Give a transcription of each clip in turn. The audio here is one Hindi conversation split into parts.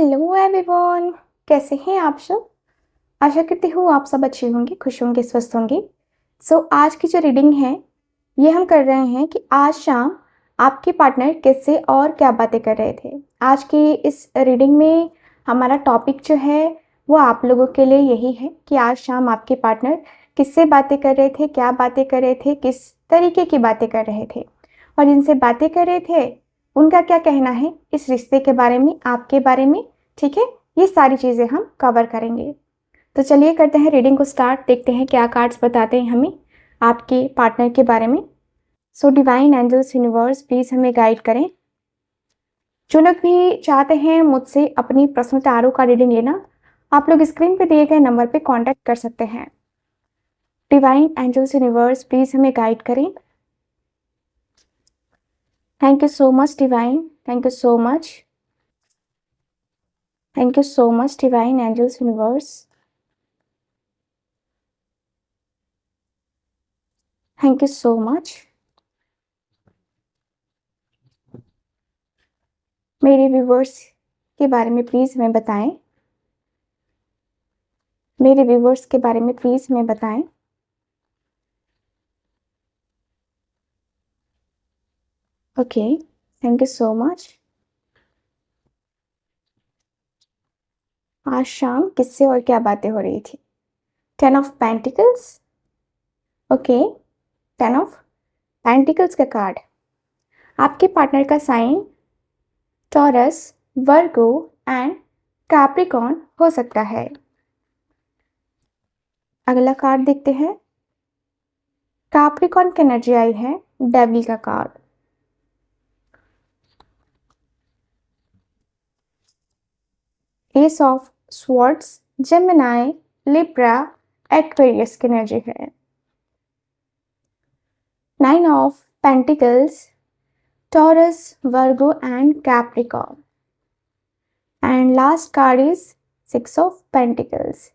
हेलो एवरीवन, कैसे हैं आप सब। आशा करती हूँ आप सब अच्छे होंगे, खुश होंगे, स्वस्थ होंगे। आज की जो रीडिंग है ये हम कर रहे हैं कि आज शाम आपके पार्टनर किससे और क्या बातें कर रहे थे। आज की इस रीडिंग में हमारा टॉपिक जो है वो आप लोगों के लिए यही है कि आज शाम आपके पार्टनर किससे बातें कर रहे थे, क्या बातें कर रहे थे, किस तरीके की बातें कर रहे थे और जिनसे बातें कर रहे थे उनका क्या कहना है इस रिश्ते के बारे में, आपके बारे में। ठीक है, ये सारी चीज़ें हम कवर करेंगे। तो चलिए करते हैं रीडिंग को स्टार्ट, देखते हैं क्या कार्ड्स बताते हैं हमें आपके पार्टनर के बारे में। डिवाइन एंजल्स यूनिवर्स प्लीज़ हमें गाइड करें। जो लोग भी चाहते हैं मुझसे अपनी पर्सनल टैरो का रीडिंग लेना, आप लोग स्क्रीन पे दिए गए नंबर पे कांटेक्ट कर सकते हैं। डिवाइन एंजल्स यूनिवर्स प्लीज़ हमें गाइड करें। Thank you so much divine, thank you so much, thank you so much divine angels universe, thank you so much. मेरे व्यूवर्स के बारे में प्लीज़ हमें बताएं, मेरे व्यूवर्स के बारे में प्लीज़ हमें बताएं। Okay, thank you so much. आज शाम किससे और क्या बातें हो रही थी। 10 of pentacles. Okay, 10 of pentacles का कार्ड। आपके पार्टनर का sign Taurus, Virgo and Capricorn हो सकता है। अगला कार्ड देखते हैं। कैप्रिकॉर्न की एनर्जी आई है, डेविल का card. S of swords, Gemini, Libra, Aquarius की एनर्जी है। 9 of pentacles, taurus, Virgo and Capricorn. And last card is 6 of pentacles.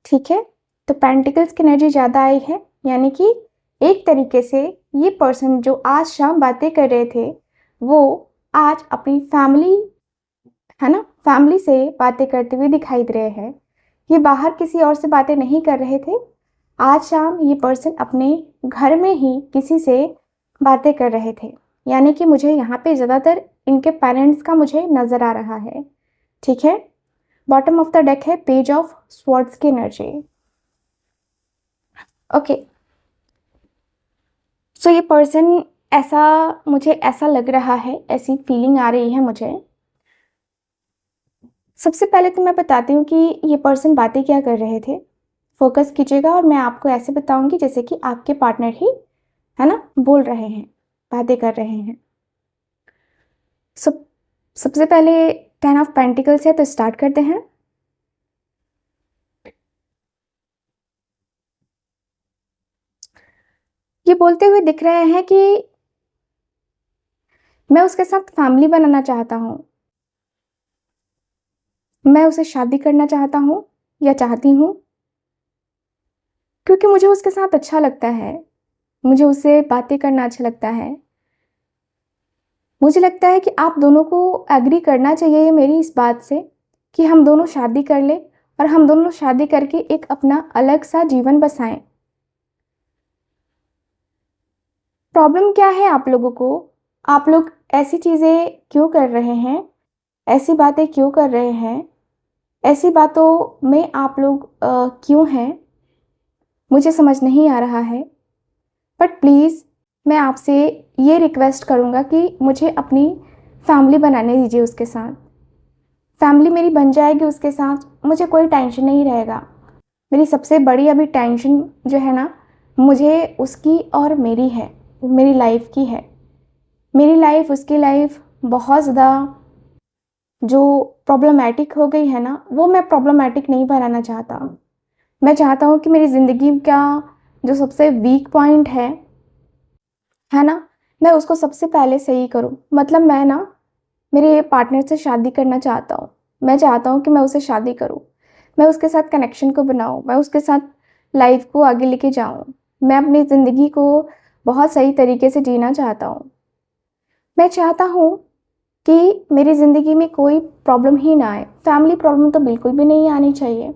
ठीक है, तो पेंटिकल्स की एनर्जी ज़्यादा आई है, यानी कि एक तरीके से ये पर्सन जो आज शाम बातें कर रहे थे वो आज अपनी फैमिली, है ना, फैमिली से बातें करते हुए दिखाई दे रहे हैं। ये बाहर किसी और से बातें नहीं कर रहे थे। आज शाम ये पर्सन अपने घर में ही किसी से बातें कर रहे थे, यानी कि मुझे यहाँ पे ज़्यादातर इनके पेरेंट्स का मुझे नज़र आ रहा है। ठीक है, बॉटम ऑफ द डेक है पेज ऑफ स्वॉर्ड्स की एनर्जी। ओके, सो ये पर्सन ऐसा, मुझे ऐसा लग रहा है, ऐसी फीलिंग आ रही है मुझे। सबसे पहले तो मैं बताती हूँ कि ये पर्सन बातें क्या कर रहे थे। फोकस कीजिएगा और मैं आपको ऐसे बताऊंगी जैसे कि आपके पार्टनर ही, है ना, बोल रहे हैं, बातें कर रहे हैं। सबसे पहले 10 ऑफ पेंटिकल्स है, तो स्टार्ट करते हैं। ये बोलते हुए दिख रहे हैं कि मैं उसके साथ फैमिली बनाना चाहता हूँ, मैं उसे शादी करना चाहता हूँ या चाहती हूँ, क्योंकि मुझे उसके साथ अच्छा लगता है, मुझे उससे बातें करना अच्छा लगता है। मुझे लगता है कि आप दोनों को एग्री करना चाहिए मेरी इस बात से कि हम दोनों शादी कर ले और हम दोनों शादी करके एक अपना अलग सा जीवन बसाएं। प्रॉब्लम क्या है आप लोगों को, आप लोग ऐसी चीज़ें क्यों कर रहे हैं, ऐसी बातें क्यों कर रहे हैं, ऐसी बातों में आप लोग क्यों हैं, मुझे समझ नहीं आ रहा है। बट प्लीज़ मैं आपसे ये रिक्वेस्ट करूँगा कि मुझे अपनी फैमिली बनाने दीजिए उसके साथ। फैमिली मेरी बन जाएगी उसके साथ, मुझे कोई टेंशन नहीं रहेगा। मेरी सबसे बड़ी अभी टेंशन जो है ना, मुझे उसकी और मेरी है, मेरी लाइफ की है। मेरी लाइफ उसकी लाइफ बहुत ज़्यादा जो प्रॉब्लमेटिक हो गई है ना, वो मैं प्रॉब्लमेटिक नहीं बनाना चाहता। मैं चाहता हूँ कि मेरी ज़िंदगी का जो सबसे वीक पॉइंट है ना, मैं उसको सबसे पहले सही करूँ। मतलब मैं ना मेरे पार्टनर से शादी करना चाहता हूँ, मैं चाहता हूँ कि मैं उसे शादी करूँ, मैं उसके साथ कनेक्शन को बनाऊँ, मैं उसके साथ लाइफ को आगे लेके जाऊँ, मैं अपनी ज़िंदगी को बहुत सही तरीके से जीना चाहता हूँ। मैं चाहता हूँ कि मेरी ज़िंदगी में कोई प्रॉब्लम ही ना आए। फैमिली प्रॉब्लम तो बिल्कुल भी नहीं आनी चाहिए,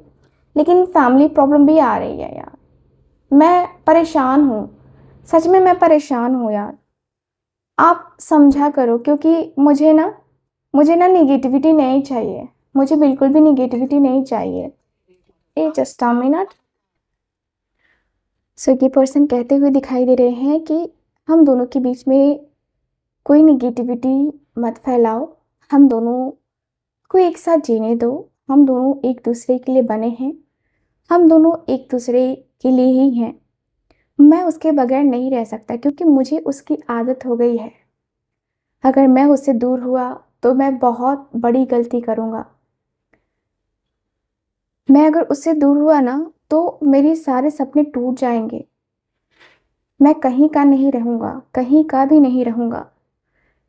लेकिन फैमिली प्रॉब्लम भी आ रही है यार। मैं परेशान हूँ, सच में मैं परेशान हूँ यार। आप समझा करो, क्योंकि मुझे ना नेगेटिविटी नहीं चाहिए। मुझे बिल्कुल भी नेगेटिविटी नहीं चाहिए। ए just a minute. Swiggy person कहते हुए दिखाई दे रहे हैं कि हम दोनों के बीच में कोई नेगेटिविटी मत फैलाओ। हम दोनों को एक साथ जीने दो। हम दोनों एक दूसरे के लिए बने हैं। हम दोनों एक दूसरे के लिए ही हैं। मैं उसके बगैर नहीं रह सकता, क्योंकि मुझे उसकी आदत हो गई है। अगर मैं उससे दूर हुआ तो मैं बहुत बड़ी गलती करूँगा। मैं अगर उससे दूर हुआ ना, तो मेरे सारे सपने टूट जाएंगे। मैं कहीं का नहीं रहूँगा, कहीं का भी नहीं रहूँगा।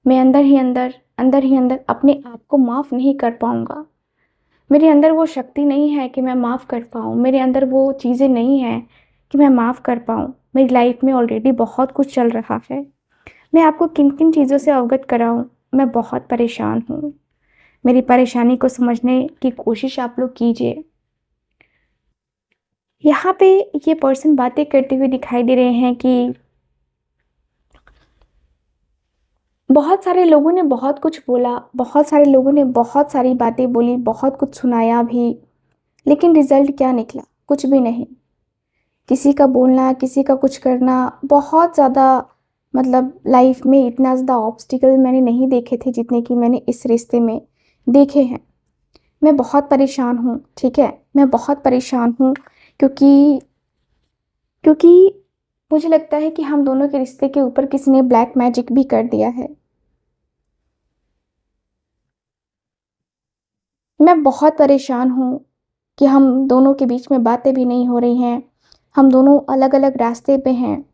मैं अंदर ही अंदर अपने आप को माफ़ नहीं कर पाऊँगा। मेरे अंदर वो शक्ति नहीं है कि मैं माफ़ कर पाऊँ। मेरे अंदर वो चीज़ें नहीं हैं कि मैं माफ़ कर पाऊँ। मेरी लाइफ में ऑलरेडी बहुत कुछ चल रहा है। मैं आपको किन किन चीज़ों से अवगत कराऊँ। मैं बहुत परेशान हूँ। मेरी परेशानी को समझने की कोशिश आप लोग कीजिए। यहाँ पे ये पर्सन बातें करते हुए दिखाई दे रहे हैं कि बहुत सारे लोगों ने बहुत कुछ बोला, बहुत सारे लोगों ने बहुत सारी बातें बोली, बहुत कुछ सुनाया भी, लेकिन रिज़ल्ट क्या निकला? कुछ भी नहीं। किसी का बोलना, किसी का कुछ करना, बहुत ज़्यादा, मतलब लाइफ में इतना ज़्यादा ऑब्स्टिकल मैंने नहीं देखे थे जितने कि मैंने इस रिश्ते में देखे हैं। मैं बहुत परेशान हूँ, ठीक है? मैं बहुत परेशान हूँ, क्योंकि क्योंकि मुझे लगता है कि हम दोनों के रिश्ते के ऊपर किसी ने ब्लैक मैजिक भी कर दिया है। मैं बहुत परेशान हूँ कि हम दोनों के बीच में बातें भी नहीं हो रही हैं। हम दोनों अलग-अलग रास्ते पे हैं।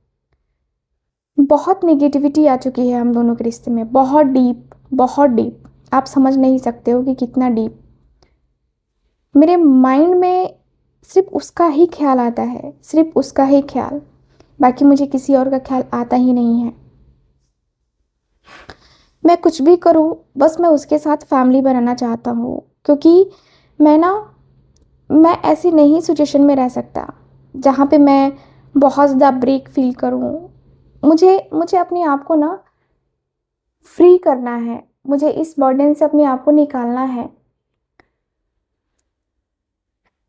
बहुत नेगेटिविटी आ चुकी है हम दोनों के रिश्ते में, बहुत डीप, बहुत डीप। आप समझ नहीं सकते हो कि कितना डीप। मेरे माइंड में सिर्फ़ उसका ही ख़्याल आता है, सिर्फ़ उसका ही ख़्याल। बाकी मुझे किसी और का ख़्याल आता ही नहीं है। मैं कुछ भी करूँ, बस मैं उसके साथ फैमिली बनाना चाहता हूँ, क्योंकि मैं ना मैं ऐसी नई सिचुएशन में रह सकता, जहाँ पे मैं बहुत ज़्यादा ब्रेक फ़ील करूँ। मुझे मुझे अपने आप को ना फ्री करना है। मुझे इस बर्डन से अपने आप को निकालना है।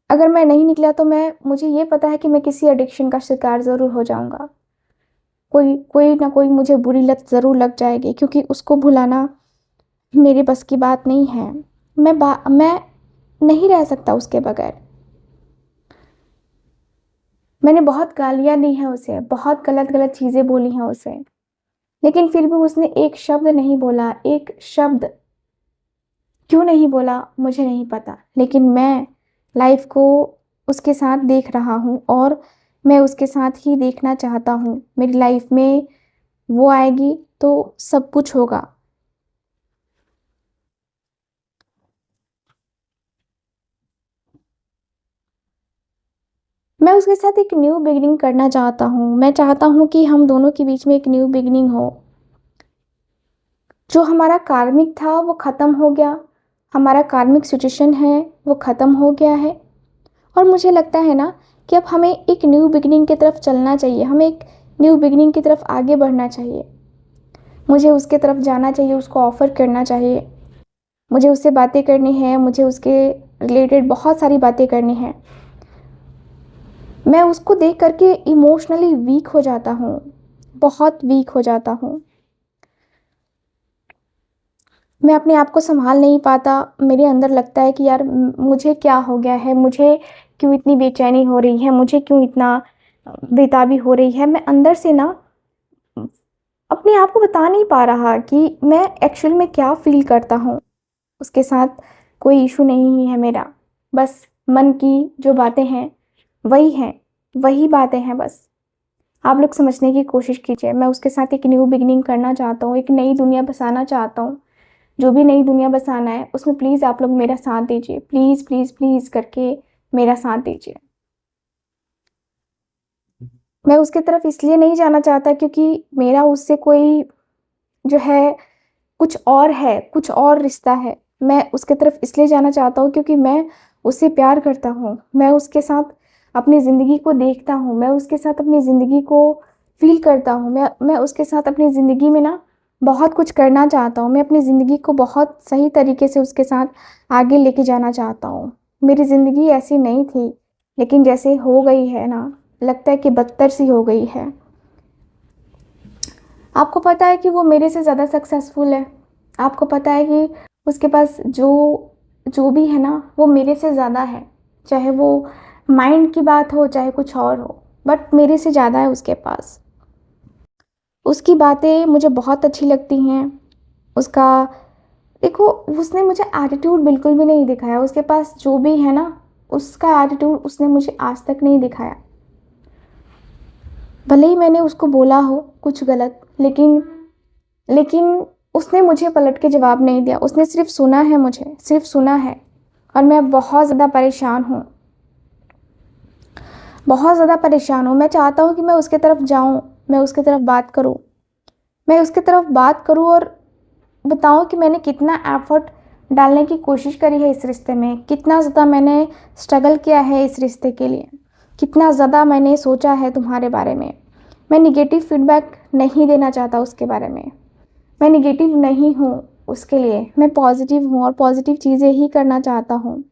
अगर मैं नहीं निकला तो मुझे ये पता है कि मैं किसी एडिक्शन का शिकार ज़रूर हो जाऊँगा। कोई कोई ना कोई मुझे बुरी लत ज़रूर लग जाएगी, क्योंकि उसको भुलाना मेरे बस की बात नहीं है। मैं नहीं रह सकता उसके बगैर। मैंने बहुत गालियाँ दी हैं उसे, बहुत गलत-गलत चीज़ें बोली हैं उसे, लेकिन फिर भी उसने एक शब्द नहीं बोला, एक शब्द क्यों नहीं बोला मुझे नहीं पता। लेकिन मैं लाइफ़ को उसके साथ देख रहा हूँ, और मैं उसके साथ ही देखना चाहता हूँ। मेरी लाइफ़ में वो आएगी तो सब कुछ होगा। मैं उसके साथ एक न्यू बिगिनिंग करना चाहता हूँ। मैं चाहता हूँ कि हम दोनों के बीच में एक न्यू बिगिनिंग हो। जो हमारा कार्मिक था वो ख़त्म हो गया। हमारा कार्मिक सिचुएशन है वो ख़त्म हो गया है। और मुझे लगता है ना कि अब हमें एक न्यू बिगिनिंग की तरफ चलना चाहिए। हमें एक न्यू बिगिनिंग की तरफ आगे बढ़ना चाहिए। मुझे उसके तरफ जाना चाहिए, उसको ऑफ़र करना चाहिए। मुझे उससे बातें करनी है, मुझे उसके रिलेटेड बहुत सारी बातें करनी हैं। मैं उसको देख कर के इमोशनली वीक हो जाता हूँ, बहुत वीक हो जाता हूँ। मैं अपने आप को सँभाल नहीं पाता। मेरे अंदर लगता है कि यार मुझे क्या हो गया है? मुझे क्यों इतनी बेचैनी हो रही है? मुझे क्यों इतना बेताबी हो रही है? मैं अंदर से ना अपने आप को बता नहीं पा रहा कि मैं एक्चुअल में क्या फ़ील करता हूँ। उसके साथ कोई इश्यू नहीं है मेरा। बस मन की जो बातें हैं, वही हैं, वही बातें हैं बस। आप लोग समझने की कोशिश कीजिए। मैं उसके साथ एक न्यू बिगिनिंग करना चाहता हूँ, एक नई दुनिया बसाना चाहता हूँ। जो भी नई दुनिया बसाना है, उसमें प्लीज़ आप लोग मेरा साथ दीजिए। प्लीज़, प्लीज़, प्लीज़ करके मेरा साथ दीजिए। मैं उसकी तरफ इसलिए नहीं जाना चाहता, क्योंकि मेरा उससे कोई जो है कुछ और है, कुछ और रिश्ता है। मैं उसके तरफ इसलिए जाना चाहता हूँ क्योंकि मैं उससे प्यार करता हूँ, मैं उसके साथ अपनी ज़िंदगी को देखता हूँ, मैं उसके साथ अपनी ज़िंदगी को फ़ील करता हूँ, मैं उसके साथ अपनी ज़िंदगी में ना बहुत कुछ करना चाहता हूँ। मैं अपनी ज़िंदगी को बहुत सही तरीके से उसके साथ आगे लेके जाना चाहता हूँ। मेरी ज़िंदगी ऐसी नहीं थी, लेकिन जैसे हो गई है ना, लगता है कि बदतर सी हो गई है। आपको पता है कि वो मेरे से ज़्यादा सक्सेसफुल है। आपको पता है कि उसके पास जो भी है ना, वो मेरे से ज़्यादा है। चाहे वो माइंड की बात हो, चाहे कुछ और हो, बट मेरे से ज़्यादा है उसके पास। उसकी बातें मुझे बहुत अच्छी लगती हैं। उसका देखो, उसने मुझे एटीट्यूड बिल्कुल भी नहीं दिखाया। उसके पास जो भी है ना, उसका एटीट्यूड उसने मुझे आज तक नहीं दिखाया। भले ही मैंने उसको बोला हो कुछ गलत, लेकिन उसने मुझे पलट के जवाब नहीं दिया। उसने सिर्फ सुना है, मुझे सिर्फ सुना है। और मैं बहुत ज़्यादा परेशान हूँ, बहुत ज़्यादा परेशान हूँ। मैं चाहता हूँ कि मैं उसके तरफ जाऊँ, मैं उसके तरफ बात करूँ, मैं उसके तरफ बात करूँ और बताऊँ कि मैंने कितना एफ़र्ट डालने की कोशिश करी है इस रिश्ते में, कितना ज़्यादा मैंने स्ट्रगल किया है इस रिश्ते के लिए, कितना ज़्यादा मैंने सोचा है तुम्हारे बारे में। मैं नेगेटिव फीडबैक नहीं देना चाहता उसके बारे में। मैं नेगेटिव नहीं हूँ उसके लिए, मैं पॉजिटिव हूँ और पॉजिटिव चीज़ें ही करना चाहता हूँ।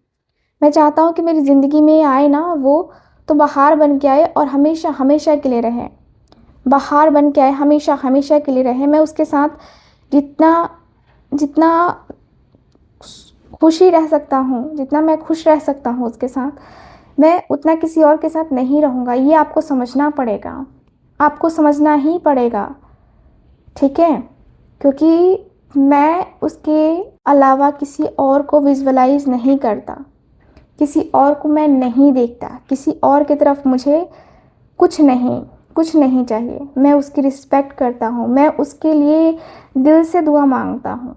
मैं चाहता हूँ कि मेरी ज़िंदगी में आए ना वो, तो बहार बन के आए और हमेशा हमेशा के लिए रहे। बहार बन के आए, हमेशा हमेशा के लिए रहे। मैं उसके साथ जितना जितना खुशी रह सकता हूँ, जितना मैं खुश रह सकता हूँ उसके साथ, मैं उतना किसी और के साथ नहीं रहूँगा। ये आपको समझना पड़ेगा, आपको समझना ही पड़ेगा, ठीक है? क्योंकि मैं उसके अलावा किसी और को विजुअलाइज नहीं करता, किसी और को मैं नहीं देखता, किसी और की तरफ मुझे कुछ नहीं, कुछ नहीं चाहिए। मैं उसकी रिस्पेक्ट करता हूँ, मैं उसके लिए दिल से दुआ मांगता हूँ।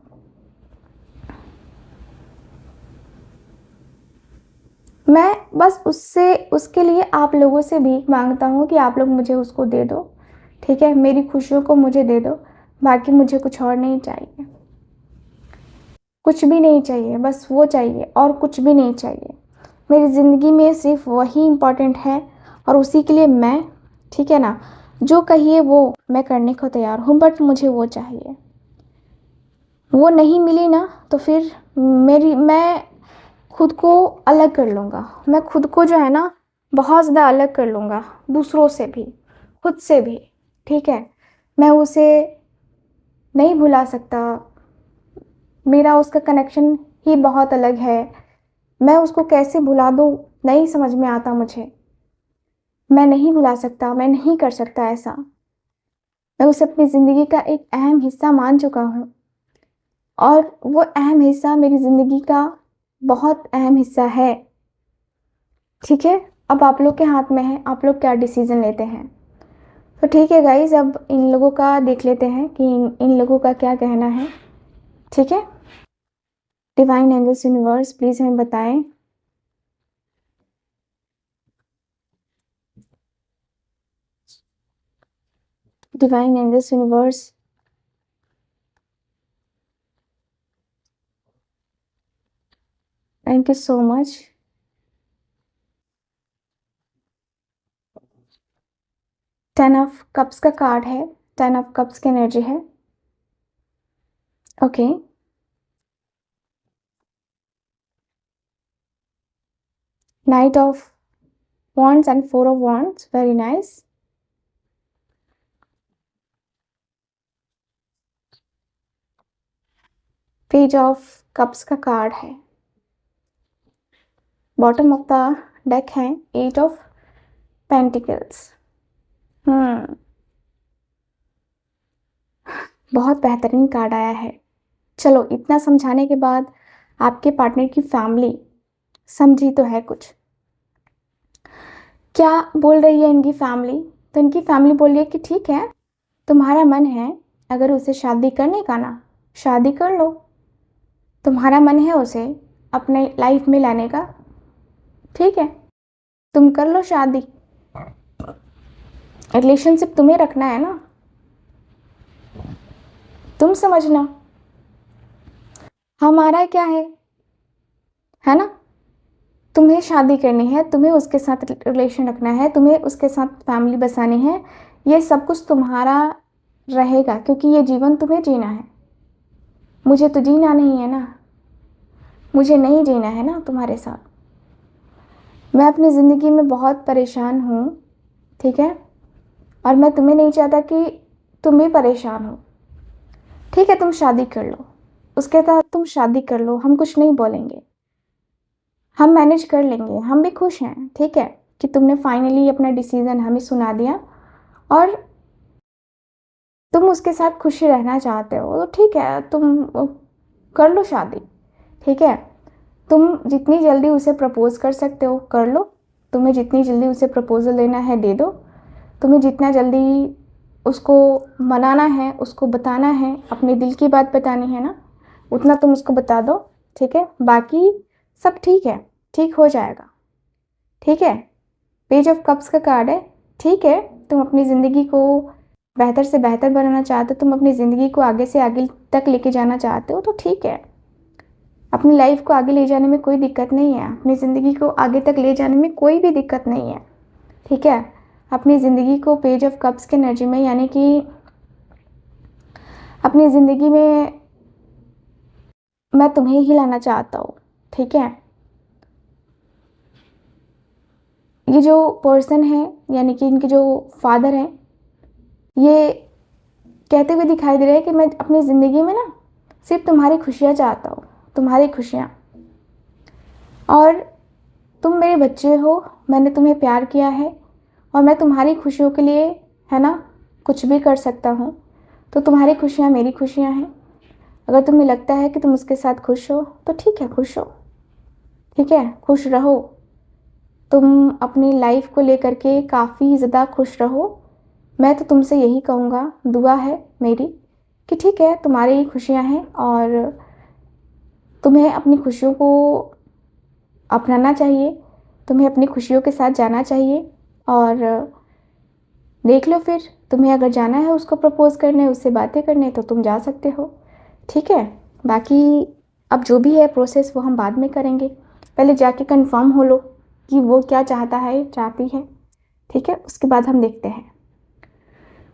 मैं बस उससे, उसके लिए आप लोगों से भीख मांगता हूँ कि आप लोग मुझे उसको दे दो, ठीक है? मेरी खुशियों को मुझे दे दो, बाकी मुझे कुछ और नहीं चाहिए, कुछ भी नहीं चाहिए, बस वो चाहिए और कुछ भी नहीं चाहिए। मेरी ज़िंदगी में सिर्फ वही इम्पोर्टेंट है और उसी के लिए मैं, ठीक है ना, जो कहिए वो मैं करने को तैयार हूँ, बट मुझे वो चाहिए। वो नहीं मिली ना तो फिर मैं खुद को अलग कर लूँगा। मैं खुद को जो है ना बहुत ज़्यादा अलग कर लूँगा, दूसरों से भी, खुद से भी, ठीक है? मैं उसे नहीं भुला सकता, मेरा उसका कनेक्शन ही बहुत अलग है। मैं उसको कैसे भुला दूँ, नहीं समझ में आता मुझे। मैं नहीं भुला सकता, मैं नहीं कर सकता ऐसा। मैं उसे अपनी ज़िंदगी का एक अहम हिस्सा मान चुका हूँ और वो अहम हिस्सा मेरी ज़िंदगी का बहुत अहम हिस्सा है, ठीक है? अब आप लोग के हाथ में है, आप लोग क्या डिसीज़न लेते हैं। तो ठीक है गाइज़, अब इन लोगों का देख लेते हैं कि इन लोगों का क्या कहना है, ठीक है? डिवाइन एंजल्स यूनिवर्स प्लीज़ हमें बताएं। Divine angels universe, thank you so much. 10 of cups का कार्ड है, 10 ऑफ कप्स की एनर्जी है, okay. Knight of wands and 4 of wands, very nice. Page of cups का कार्ड है, बॉटम ऑफ द डेक है 8 ऑफ पेंटिकल्स। बहुत बेहतरीन कार्ड आया है। चलो, इतना समझाने के बाद आपके पार्टनर की फैमिली समझी तो है कुछ। क्या बोल रही है इनकी फैमिली? तो इनकी फैमिली बोल रही है कि ठीक है, तुम्हारा मन है अगर उसे शादी करने का ना, शादी कर लो। तुम्हारा मन है उसे अपने लाइफ में लाने का, ठीक है, तुम कर लो शादी। रिलेशनशिप तुम्हें रखना है ना, तुम समझना। हमारा क्या है ना? तुम्हें शादी करनी है, तुम्हें उसके साथ रिलेशन रखना है, तुम्हें उसके साथ फैमिली बसानी है, ये सब कुछ तुम्हारा रहेगा क्योंकि ये जीवन तुम्हें जीना है। मुझे तो जीना नहीं है ना, मुझे नहीं जीना है ना तुम्हारे साथ। मैं अपनी ज़िंदगी में बहुत परेशान हूँ, ठीक है? और मैं तुम्हें नहीं चाहता कि तुम भी परेशान हो। ठीक है, तुम शादी कर लो, उसके साथ तुम शादी कर लो, हम कुछ नहीं बोलेंगे, हम मैनेज कर लेंगे, हम भी खुश हैं, ठीक है? कि तुमने फाइनली अपना डिसीज़न हमें सुना दिया और तुम उसके साथ खुशी रहना चाहते हो, तो ठीक है, तुम कर लो शादी, ठीक है? तुम जितनी जल्दी उसे प्रपोज़ कर सकते हो कर लो, तुम्हें जितनी जल्दी उसे प्रपोज़ल देना है दे दो, तुम्हें जितना जल्दी उसको मनाना है, उसको बताना है, अपने दिल की बात बतानी है ना, उतना तुम उसको बता दो, ठीक है? बाकी सब ठीक है, ठीक हो जाएगा, ठीक है? पेज ऑफ कप्स का कार्ड है, ठीक है? तुम अपनी ज़िंदगी को बेहतर से बेहतर बनाना चाहते हो, तुम अपनी ज़िंदगी को आगे से आगे तक लेके जाना चाहते हो, तो ठीक है। अपनी लाइफ को आगे ले जाने में कोई दिक्कत नहीं है, अपनी ज़िंदगी को आगे तक ले जाने में कोई भी दिक्कत नहीं है, ठीक है? अपनी ज़िंदगी को पेज ऑफ कप्स के एनर्जी में, यानी कि अपनी ज़िंदगी में मैं तुम्हें ही लाना चाहता हूँ, ठीक है? ये जो पर्सन है, यानी कि इनके जो फादर हैं, ये कहते हुए दिखाई दे रहे हैं कि मैं अपनी ज़िंदगी में ना सिर्फ तुम्हारी खुशियाँ चाहता हूँ, तुम्हारी खुशियाँ। और तुम मेरे बच्चे हो, मैंने तुम्हें प्यार किया है और मैं तुम्हारी खुशियों के लिए, है ना, कुछ भी कर सकता हूँ। तो तुम्हारी खुशियाँ मेरी खुशियाँ हैं। अगर तुम्हें लगता है कि तुम उसके साथ खुश हो तो ठीक है, खुश हो, ठीक है? खुश रहो, तुम अपनी लाइफ को लेकर के काफ़ी ज़्यादा खुश रहो। मैं तो तुमसे यही कहूँगा, दुआ है मेरी कि ठीक है, तुम्हारी खुशियाँ हैं और तुम्हें अपनी खुशियों को अपनाना चाहिए, तुम्हें अपनी खुशियों के साथ जाना चाहिए। और देख लो फिर, तुम्हें अगर जाना है उसको प्रपोज़ करने, उससे बातें करने, तो तुम जा सकते हो, ठीक है? बाकी अब जो भी है प्रोसेस वो हम बाद में करेंगे, पहले जाके कंफर्म हो लो कि वो क्या चाहता है, चाहती है, ठीक है? उसके बाद हम देखते हैं।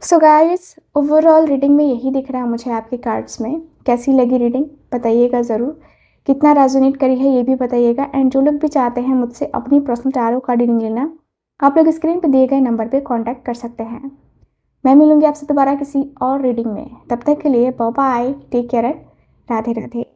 सो गाइस, ओवरऑल रीडिंग में यही दिख रहा है मुझे आपके कार्ड्स में। कैसी लगी रीडिंग बताइएगा ज़रूर, कितना रेजोनेट करी है ये भी बताइएगा। एंड जो लोग भी चाहते हैं मुझसे अपनी पर्सनल टैरो कार्ड रीडिंग लेना, आप लोग स्क्रीन पर दिए गए नंबर पे कांटेक्ट कर सकते हैं। मैं मिलूंगी आपसे दोबारा किसी और रीडिंग में, तब तक के लिए bye bye, take care, Radhe Radhe.